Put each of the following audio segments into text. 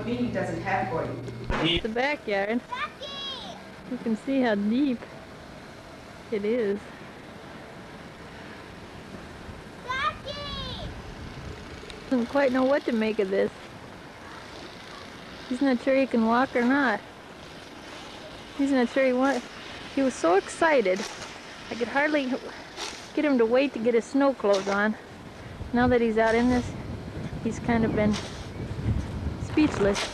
me he doesn't have for you. The backyard. You can see how deep it is. Doesn't quite know what to make of this. He's not sure he can walk or not. He's not sure he wants. He was so excited. I could hardly get him to wait to get his snow clothes on. Now that he's out in this, he's kind of been speechless.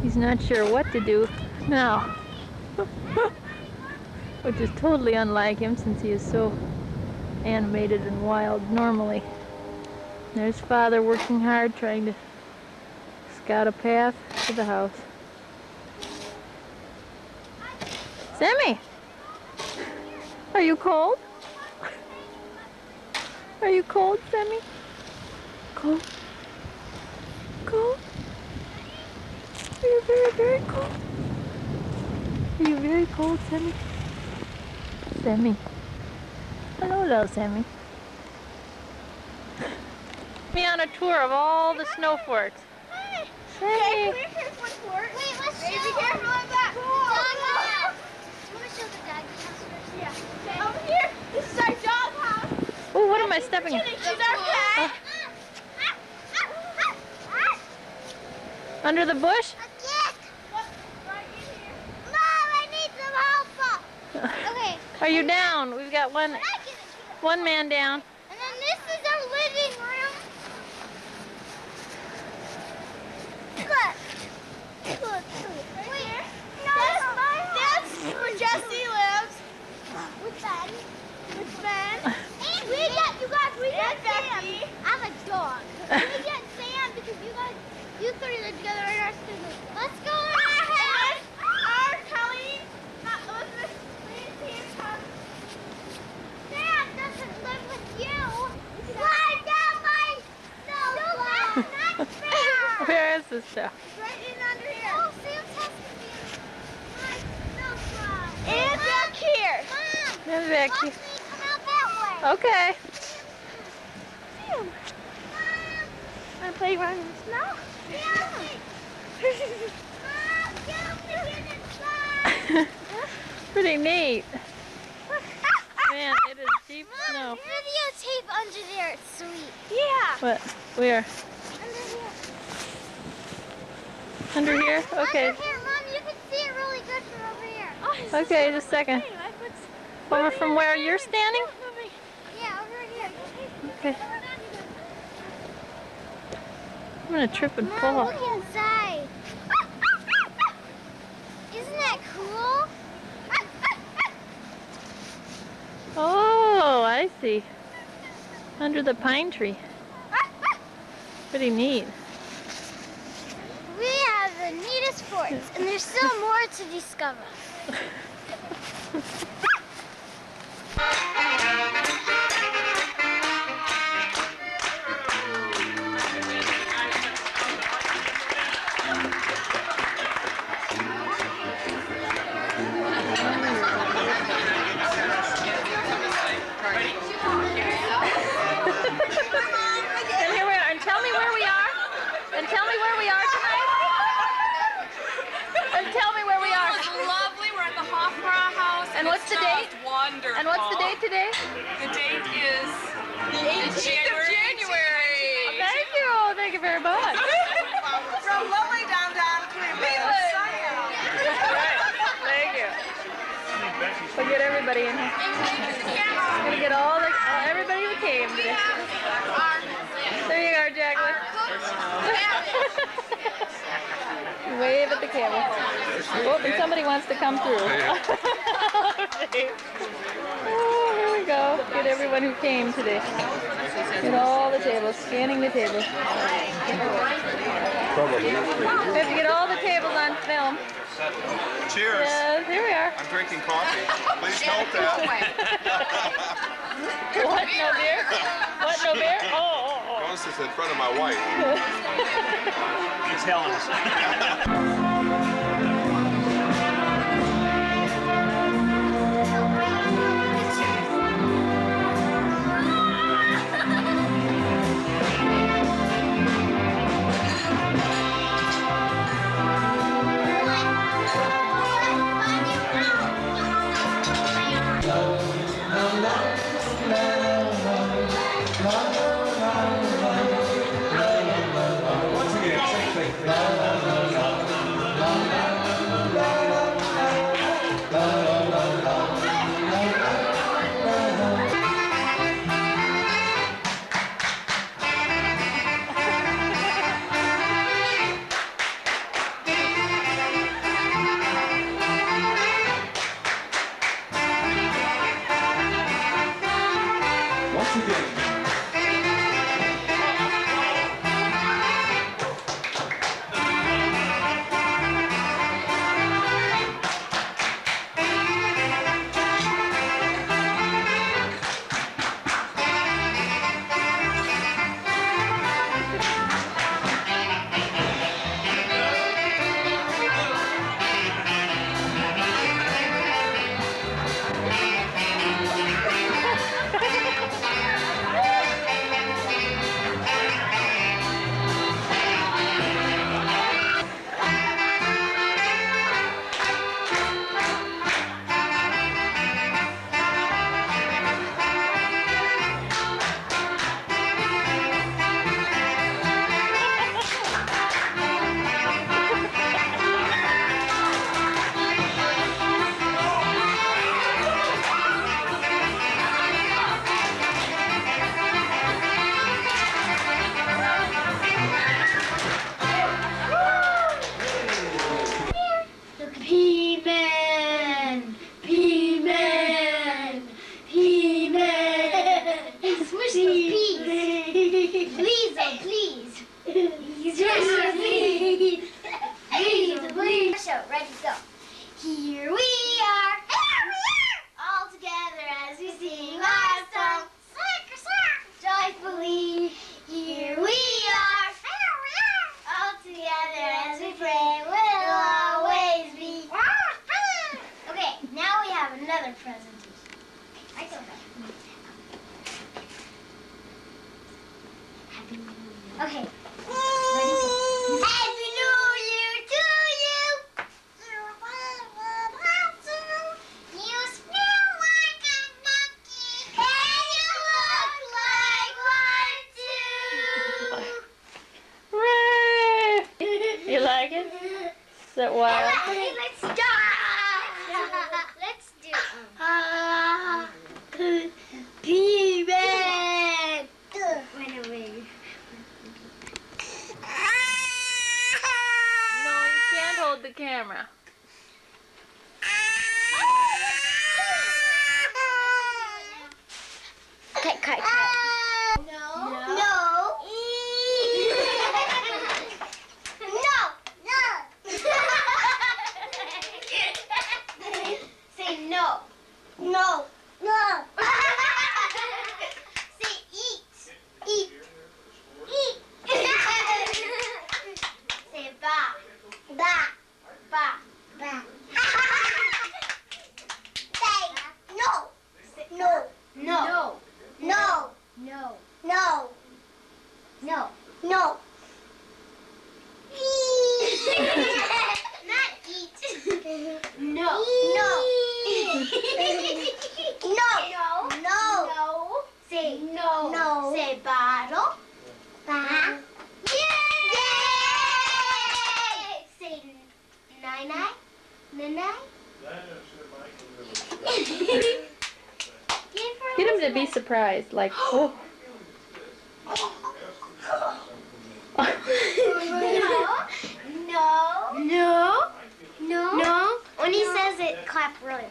He's not sure what to do now. Which is totally unlike him since he is so animated and wild normally. There's Father working hard trying to scout a path to the house. Sammy! Are you cold? Are you cold, Sammy? Cold? Cold? Are you very, very cold? Are you very cold, Sammy? Sammy. Hello, little Sammy. Me on a tour of all the snow forts. Sammy. Okay, come here for one fort. Wait, let's show. Be careful of that. Dog house. You want to show the dog house first? Yeah. Okay. Over here. This is our dog house. Oh, what am I stepping in? She's our pet. Under the bush? A kick. Right in here. Mom, I need some help. Okay. Are you down? We've got one man down. And then this is our living room. Look. Look. Right here. No, that's where Jesse lives. With Ben. With Ben. And we got Sam. I'm a dog. We got Sam because you three live together in our studio. Let's go ahead. Our Kelly, not Elizabeth, please come. Sam doesn't live with you. Slide down my snowplow. Not Sam. Where is this stuff? Right in under here. Oh, Sam's has to be in my snowplow. And back here. Mom. Maybe back Watch here. me come out that way. Okay. Mom. Wanna play around in the snow? Yeah. Mom, get inside. Pretty neat. Man, it is deep snow. Videotape under there. It's sweet. Yeah. What? Where? Under here. Under here? Okay. Under here, Mom. You can see it really good from over here. Okay, just a second. Over from where you're standing? Yeah, over here. Okay. I'm gonna trip and Mom, fall. look inside. Isn't that cool? Oh, I see. Under the pine tree. Pretty neat. We have the neatest forts, and there's still more to discover. And here we are. And tell me where we are. And tell me where we are tonight. And tell me where we are. It's lovely. We're at the Hofbräu House. And what's the date? Wonderful. And what's the date today? The date is the 18th of January. Thank you. Thank you very much. From lovely downtown Cleveland. Right. Thank you. We'll get everybody in here. We're gonna get everybody who came today. There you are, Jacqueline. Wave at the camera. Oh, and somebody wants to come through. Okay. Oh, here we go. Get everyone who came today. Get all the tables, scanning the tables. Probably. We have to get all the tables on film. Cheers. Yes, here we are. I'm drinking coffee. Please note that. What, no beer? What, no beer? Oh. Notice it's in front of my wife. He's telling us. Okay, please. Please. Please. Show, ready, go. Here we are. All together as we sing our song. Joyfully. Here we are. All together as we pray. We'll always be. Okay, now we have another presentation. I don't know. Okay. Ready? Happy New Year to you. You smell like a monkey, and you look like one too. You like it? Is that wild? Okay, let's start. Let's do P-Man. Wait a minute. No, you can't hold the camera. Cut. No. Say no. No. Say eat. Say ba. Say no. No. Not eat. No. Say no. Say bottle. Yay! Say nine. Get him to be surprised, like, oh. No. When he says it, clap really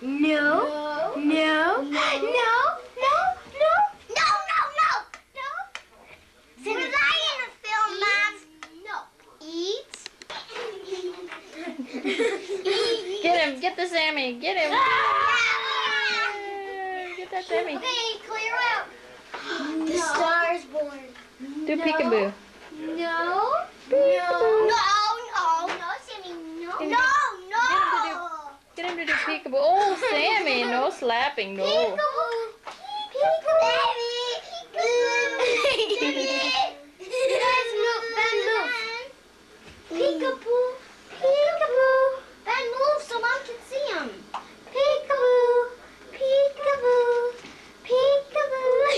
loud. No. Say was I in a film, Mom? No. Eat. Get him, get the Sammy, get him. Get that Sammy. Okay, clear out. The Star is Born. Do peekaboo. No, Sammy, no. Get him to do peekaboo. Oh, Sammy, no slapping, no. Peekaboo. Ben, move so Mom can see him. Peekaboo.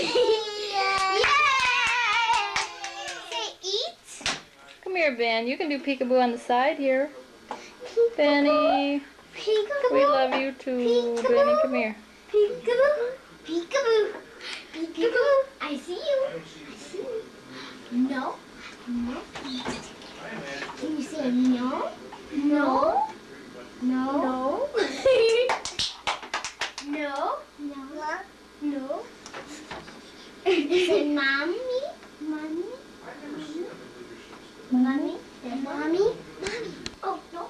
Yay! Say eat. Come here, Ben. You can do peekaboo on the side here. Benny. Peekaboo. We love you too. Benny, come here. Peekaboo. I see you. No. Can you say no? No. Say mommy. Oh, no.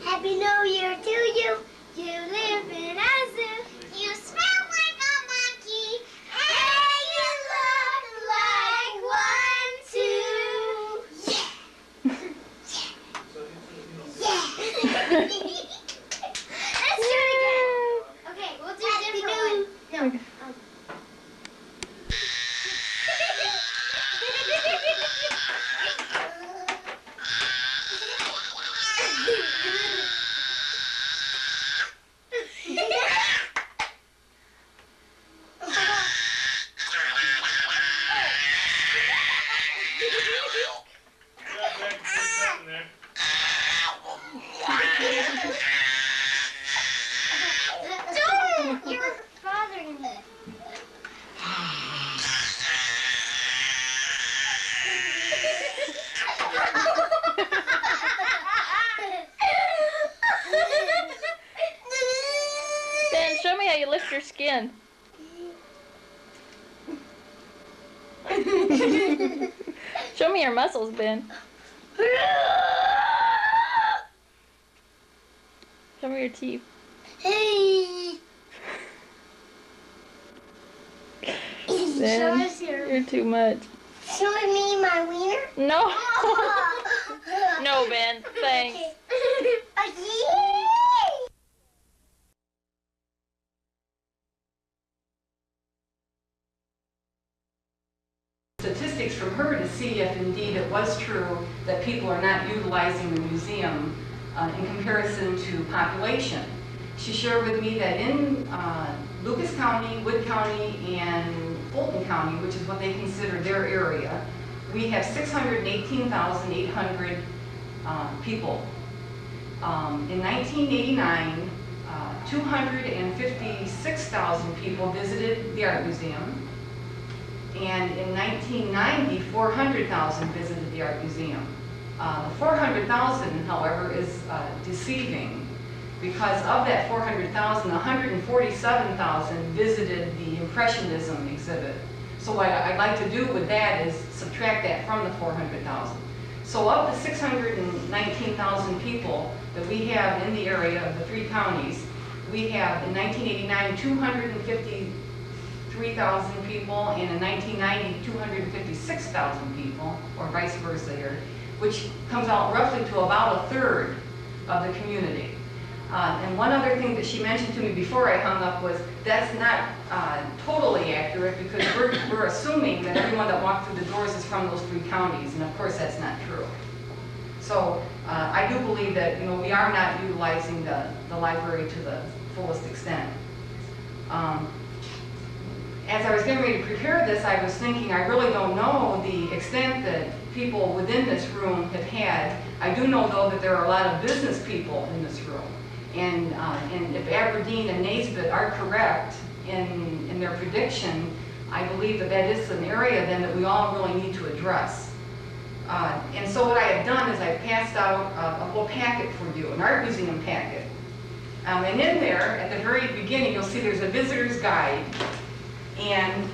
Happy New Year to you. You live in a zoo. You smell like a monkey. Hey, you look like one too. Let's do it again. Okay, we'll do different one. No. Okay. show me how you lift your skin. Show me your muscles, Ben. Show me your teeth. Ben, you're too much. Showing me my wiener? No. No, Ben. Thanks. Statistics from her to see if indeed it was true that people are not utilizing the museum in comparison to population. She shared with me that in Lucas County, Wood County, and Fulton County, which is what they consider their area, we have 618,800 people. In 1989, 256,000 people visited the Art Museum. And in 1990, 400,000 visited the Art Museum. The 400,000, however, is deceiving, because of that 400,000, 147,000 visited the Impressionism exhibit. So what I'd like to do with that is subtract that from the 400,000. So of the 619,000 people that we have in the area of the 3 counties, we have in 1989, 253,000 people, and in 1990, 256,000 people, or vice versa here, which comes out roughly to about a third of the community. And one other thing that she mentioned to me before I hung up was that's not totally accurate, because we're assuming that everyone that walked through the doors is from those 3 counties, and of course that's not true. So I do believe that we are not utilizing the library to the fullest extent. As I was getting ready to prepare this, I was thinking I really don't know the extent that people within this room have had. I do know, though, that there are a lot of business people in this room. And if Aberdeen and Naismith are correct in their prediction, I believe that that is an area then that we all really need to address. And so what I have done is I've passed out a little packet for you, an art museum packet. And in there, at the very beginning, you'll see there's a visitor's guide and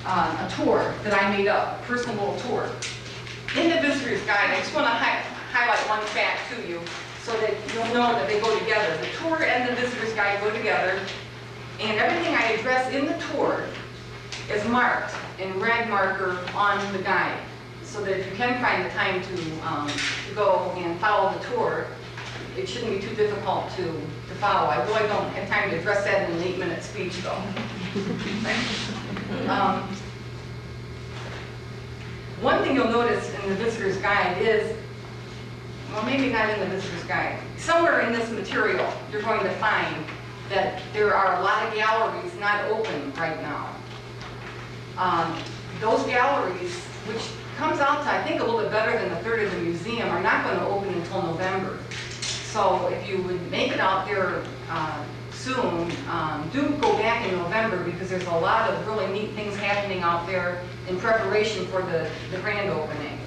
a tour that I made up, a personal little tour. In the visitor's guide, I just want to highlight one fact to you so that you'll know that they go together. The tour and the visitor's guide go together, and everything I address in the tour is marked in red marker on the guide, so that if you can find the time to go and follow the tour, it shouldn't be too difficult to follow. I really don't have time to address that in an 8-minute speech, though. One thing you'll notice in the visitor's guide is, well, maybe not in the visitor's guide, somewhere in this material you're going to find that there are a lot of galleries not open right now. Those galleries, which comes out to I think a little bit better than a third of the museum, are not going to open until November. So if you would make it out there soon, do go back in November, because there's a lot of really neat things happening out there in preparation for the grand opening.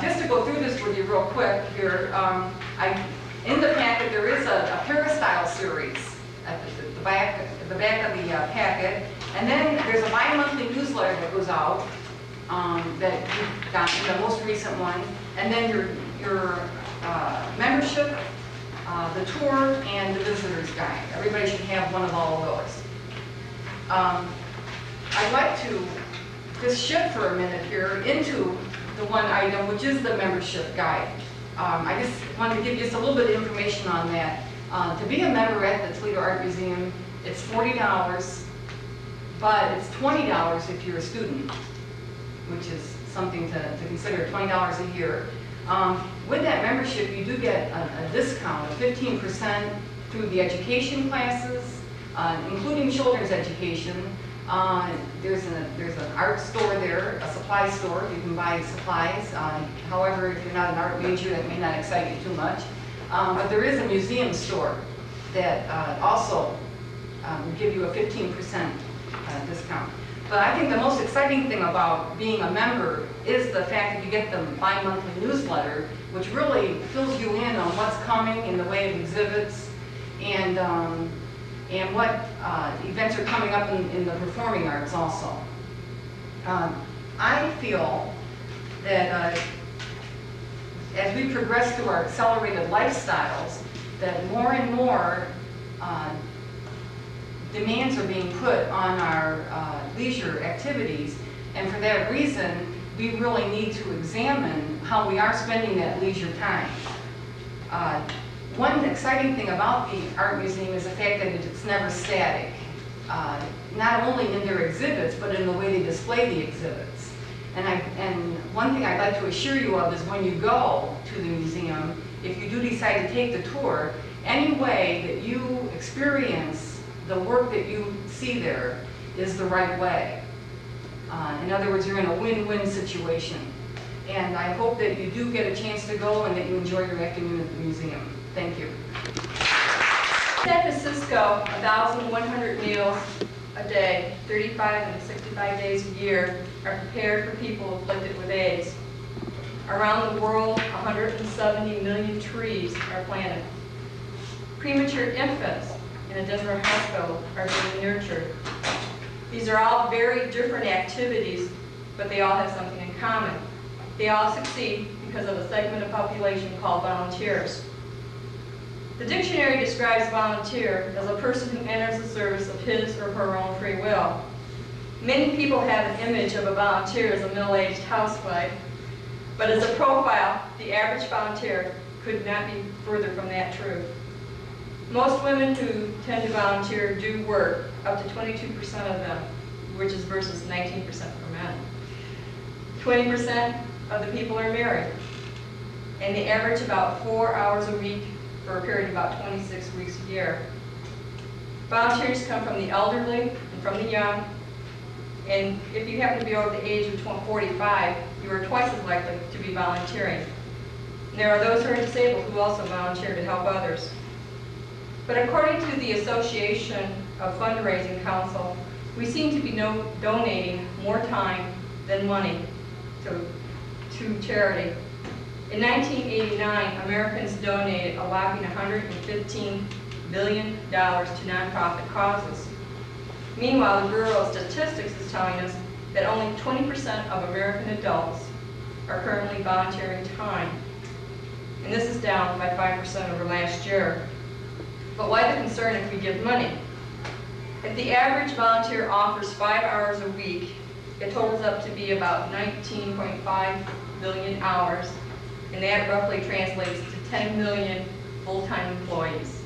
Just to go through this with you real quick here, in the packet there is a peristyle series at the back of the packet, and then there's a bi-monthly newsletter that goes out that you got in the most recent one, and then your membership, the tour, and the visitor's guide. Everybody should have one of all of those. I'd like to just shift for a minute here into the one item, which is the membership guide. I just wanted to give you just a little bit of information on that. To be a member at the Toledo Art Museum, it's $40, but it's $20 if you're a student, which is something to consider, $20 a year. With that membership, you do get a discount of 15% through the education classes, including children's education. There's an art store there, a supply store. You can buy supplies. However, if you're not an art major, that may not excite you too much. But there is a museum store that also will give you a 15% discount. But I think the most exciting thing about being a member is the fact that you get the bi-monthly newsletter, which really fills you in on what's coming in the way of exhibits. And and what events are coming up in the performing arts also. I feel that as we progress through our accelerated lifestyles, that more and more demands are being put on our leisure activities, and for that reason, we really need to examine how we are spending that leisure time. One exciting thing about the art museum is the fact that it's never static, not only in their exhibits, but in the way they display the exhibits. And one thing I'd like to assure you of is when you go to the museum, if you do decide to take the tour, any way that you experience the work that you see there is the right way. In other words, you're in a win-win situation. And I hope that you do get a chance to go and that you enjoy your afternoon at the museum. Thank you. San Francisco, 1,100 meals a day, 35 and 65 days a year are prepared for people afflicted with AIDS. Around the world, 170 million trees are planted. Premature infants in a Denver hospital are being nurtured. These are all very different activities, but they all have something in common. They all succeed because of a segment of population called volunteers. The dictionary describes volunteer as a person who enters the service of his or her own free will. Many people have an image of a volunteer as a middle-aged housewife, but as a profile, the average volunteer could not be further from that truth. Most women who tend to volunteer do work, up to 22% of them, which is versus 19% for men. 20% of the people are married, and they average about 4 hours a week for a period of about 26 weeks a year. Volunteers come from the elderly and from the young, and if you happen to be over the age of 45, you are twice as likely to be volunteering. And there are those who are disabled who also volunteer to help others. But according to the Association of Fundraising Council, we seem to be donating more time than money to charity. In 1989, Americans donated a whopping $115 billion to nonprofit causes. Meanwhile, the Bureau of Statistics is telling us that only 20% of American adults are currently volunteering time. And this is down by 5% over last year. But why the concern if we give money? If the average volunteer offers 5 hours a week, it totals up to be about 19.5 billion hours, and that roughly translates to 10 million full-time employees.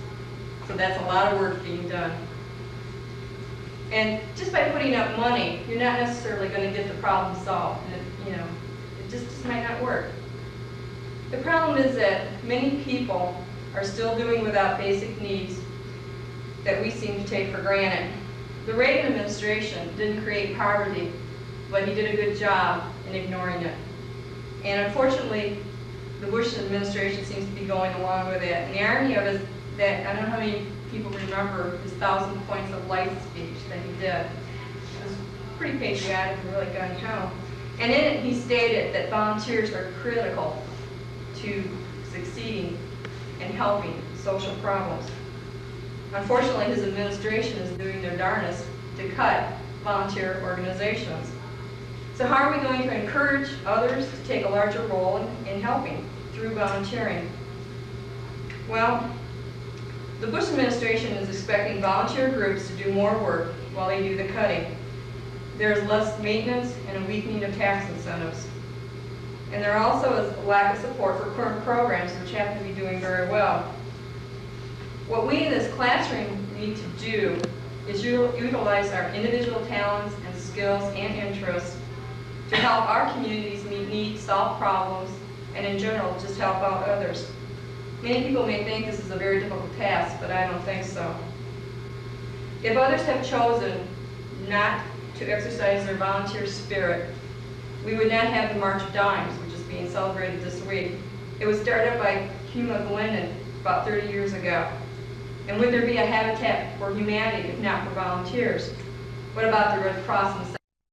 So that's a lot of work being done. And just by putting up money, you're not necessarily going to get the problem solved. And it just might not work. The problem is that many people are still doing without basic needs that we seem to take for granted. The Reagan administration didn't create poverty, but he did a good job in ignoring it. And unfortunately, the Bush administration seems to be going along with it. And the irony of it is that, I don't know how many people remember his 1,000 Points of Light speech that he did. It was pretty patriotic and really gung-ho. And in it, he stated that volunteers are critical to succeeding and helping social problems. Unfortunately, his administration is doing their darnest to cut volunteer organizations. So how are we going to encourage others to take a larger role in helping through volunteering? Well, the Bush administration is expecting volunteer groups to do more work while they do the cutting. There's less maintenance and a weakening of tax incentives. And there also is a lack of support for current programs which happen to be doing very well. What we in this classroom need to do is utilize our individual talents and skills and interests to help our communities meet needs, solve problems, and in general, just help out others. Many people may think this is a very difficult task, but I don't think so. If others have chosen not to exercise their volunteer spirit, we would not have the March of Dimes, which is being celebrated this week. It was started by Hugh McGlennon about 30 years ago. And would there be a Habitat for Humanity if not for volunteers? What about the Red Cross and